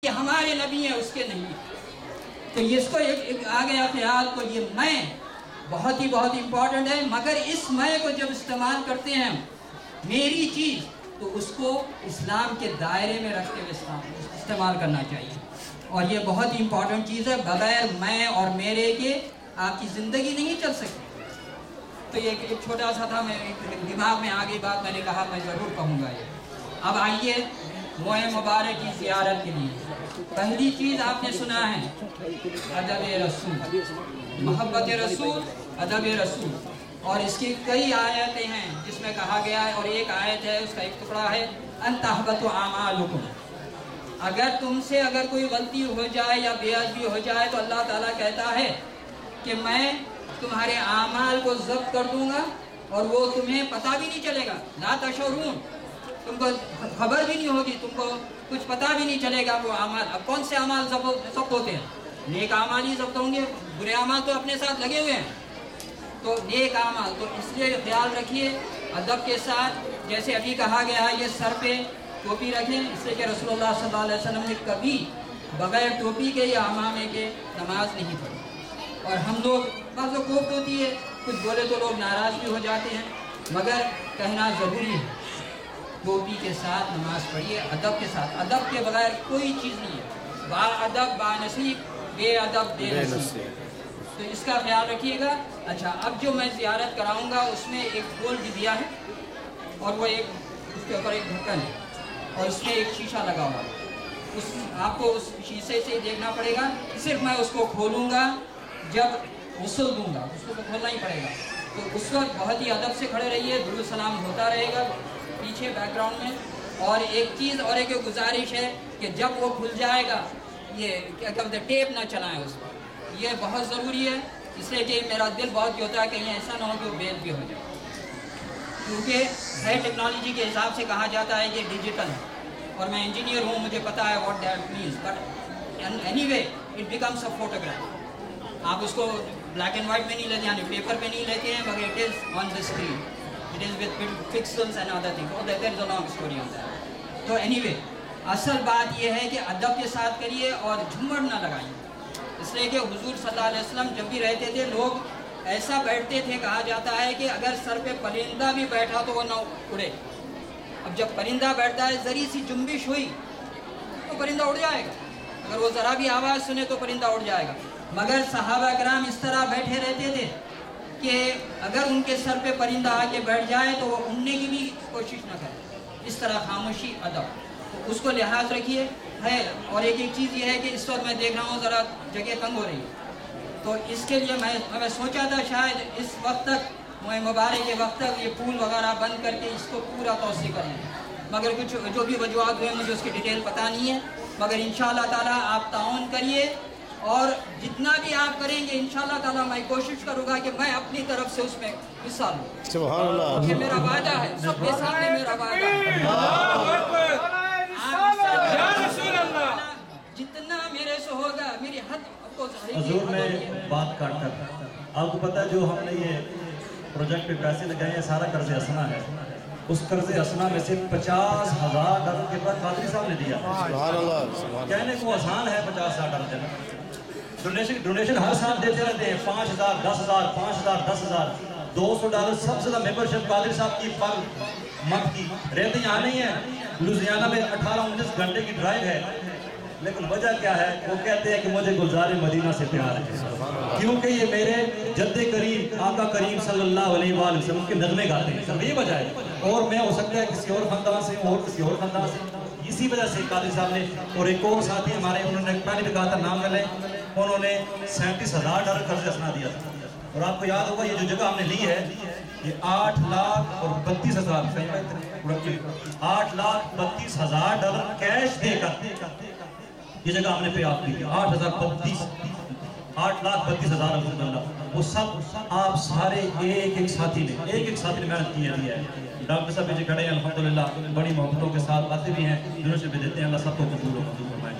کہ ہمارے نبی ہیں اس کے نہیں. تو اس کو ایک آ گیا خیال کو یہ میں بہت امپورٹنٹ ہے، مگر اس میں کو جب استعمال کرتے ہیں میری چیز تو اس کو اسلام کے دائرے میں رکھتے ہوئے استعمال کرنا چاہیے. اور یہ بہت امپورٹنٹ چیز ہے، بغیر میں اور میرے کے آپ کی زندگی نہیں چل سکتی. تو یہ ایک چھوٹا سا تھا، میں دماغ میں آگے بات میں نے کہا میں ضرور کہوں گا یہ. اب آئیے موئے مبارک کی زیارت کے لیے. پہلی چیز آپ نے سنا ہے ادب رسول، محبت رسول، ادب رسول. اور اس کی کئی آیتیں ہیں جس میں کہا گیا ہے، اور ایک آیت ہے اس کا ایک ٹکڑا ہے ان تحبط اعمالکم. اگر تم سے کوئی غلطی ہو جائے یا بے ادبی ہو جائے تو اللہ تعالیٰ کہتا ہے کہ میں تمہارے اعمال کو ضبط کر دوں گا اور وہ تمہیں پتہ بھی نہیں چلے گا. لا تشعرون، تم کو خبر بھی نہیں ہوگی، تم کو کچھ پتہ بھی نہیں چلے گا وہ اعمال. اب کون سے اعمال ضبط ہوتے ہیں؟ نیک اعمال ہی ضبط ہوں گے، برے اعمال تو اپنے ساتھ لگے ہوئے ہیں. تو نیک اعمال، تو اس لیے خیال رکھیے ادب کے ساتھ. جیسے ابھی کہا گیا ہے یہ سر پہ ٹوپی رکھیں، اس سے کہ رسول اللہ صلی اللہ علیہ وسلم نے کبھی بغیر ٹوپی کے یا عمامے کے نماز نہیں پڑھی. اور ہم لوگ بعض کوفت ہوتی ہے، کچھ بولے تو لوگ ناراض بھی ہو جاتے ہیں، مگر کہنا ضروری ہے ٹوپی کے ساتھ نماز پڑھیے، ادب کے ساتھ. ادب کے بغیر کوئی چیز نہیں ہے. با ادب با نصیب، بے ادب بے نصیب. تو اس کا خیال رکھیے گا. اچھا، اب جو میں زیارت کراؤں گا اس میں ایک گول دیا ہے اور وہ اس کے اوپر ایک ڈھکن ہے اور اس میں ایک شیشہ لگا ہوا ہے. آپ کو اس شیشے سے دیکھنا پڑے گا. صرف میں اس کو کھولوں گا جب غسل دوں گا، اس کو تو کھولنا ہی پڑے گا. تو اس وقت بہت ہی ادب سے کھڑے رہیے، درود سلام ہوتا رہے گا پیچھے بیک گراؤنڈ میں. اور ایک چیز اور ایک گزارش ہے کہ جب وہ کھل جائے گا یہ کیا کہتے ہیں ٹیپ نہ چلائیں اس پر. یہ بہت ضروری ہے، اس لیے کہ میرا دل بہت ہوتا ہے کہیں ایسا نہ ہو کہ وہ بیل بھی ہو جائے، کیونکہ ہے ٹیکنالوجی کے حساب سے کہا جاتا ہے یہ ڈیجیٹل ہے اور میں انجینئر ہوں، مجھے پتا ہے what that means. But any way it becomes a photograph. آپ اس کو بلیک اینڈ وائٹ میں نہیں لیتے، یعنی پیپر پہ نہیں لیتے ہیں، مگر it is on the screen, it is with pixels and other thing. There is a long story on that. تو اینی وے اصل بات یہ ہے کہ ادب کے ساتھ کریے اور جھومر نہ لگائیے. اس لیے کہ حضور صلی اللہ علیہ وسلم جب بھی رہتے تھے لوگ ایسا بیٹھتے تھے، کہا جاتا ہے کہ اگر سر پہ پرندہ بھی بیٹھا تو وہ نہ اڑے. اب جب پرندہ بیٹھتا ہے ذری سی جنبش ہوئی تو پرندہ اڑ جائے گا، اگر وہ ذرا بھی آواز سنے تو پرندہ اڑ جائے گا. مگر صحابہ کرام اس طرح بیٹھے رہتے تھے کہ اگر ان کے سر پہ پرندہ آ کے بیٹھ جائے تو وہ اڑنے کی بھی کوشش نہ کرے. اس طرح خاموشی ادب، تو اس کو لحاظ رکھیے ہے. اور ایک چیز یہ ہے کہ اس وقت میں دیکھ رہا ہوں ذرا جگہ تنگ ہو رہی ہے، تو اس کے لیے میں سوچا تھا شاید اس وقت تک موئے مبارک کے وقت تک یہ پھول وغیرہ بند کر کے اس کو پورا توسیع کر لیں، مگر کچھ جو بھی وجوہات ہوئے مجھے اس کی ڈیٹیل پتہ نہیں ہے. مگر انشاءاللہ تعالیٰ آپ تعاون کریے اور جتنا بھی آپ کریں گے انشاءاللہ تعالیٰ میں کوشش کروں گا کہ میں اپنی طرف سے اس میں حصہ لوں. سبحان اللہ، یہ میرا وعدہ ہے، سب کے سامنے میرا وعدہ ہے. جتنا میرے سے ہوگا میری حد کو حضور نے بات کاٹ کر آپ کو پتا ہے جو ہم نے یہ پروجیکٹ پہ پیسے لگائے ہیں سارا قرض حسنہ ہے. اس قرض حسنہ میں سے 50,000 ڈالر کے بعد قادری صاحب نے دیا. سبحان اللہ، کہنے کو آسان ہے 50,000 ڈالر دینا. ڈونیشن ہر سال دیتے رہتے ہیں، 5,000 10,000 5,000 10,000 200 ڈالر. سب سے زیادہ ممبرشپ قادری صاحب کی پر منتھ کی. رہتے یہاں نہیں ہے، لوزیانہ میں 18-19 گھنٹے کی ڈرائیو ہے. لیکن وجہ کیا ہے؟ وہ کہتے ہیں کہ مجھے گلزار مدینہ سے پیار ہے، کیونکہ یہ میرے جد کریم آقا کریم صلی اللہ علیہ وآلہ وسلم کے نغمے گاتے ہیں. سب یہ وجہ ہے. اور میں ہو سکتا ہے کسی اور خاندان سے اور کسی اور خاندان سے، اسی وجہ سے قادری صاحب نے. اور ایک اور ساتھی ہمارے، انہوں نے پہلے بھی کہا تھا نام نہ لیں، انہوں نے 37,000 ڈالر قرض حسنہ دیا تھا. اور آپ کو یاد ہوگا یہ جو جگہ ہم نے لی ہے یہ 8,32,000 8,32,000 ڈالر کیش دے کر یہ جگہ ہم نے پے آف کی تھی. 8,32,000 الحمدللہ. وہ سب آپ سارے ایک ساتھی نے محنت کی ہے. ڈاکٹر صاحب پیچھے کھڑے ہیں الحمدللہ، بڑی محبتوں کے ساتھ آتے بھی ہیں، جنہوں سے بھی دیتے ہیں. اللہ سب کو قبول و منظور فرمائے.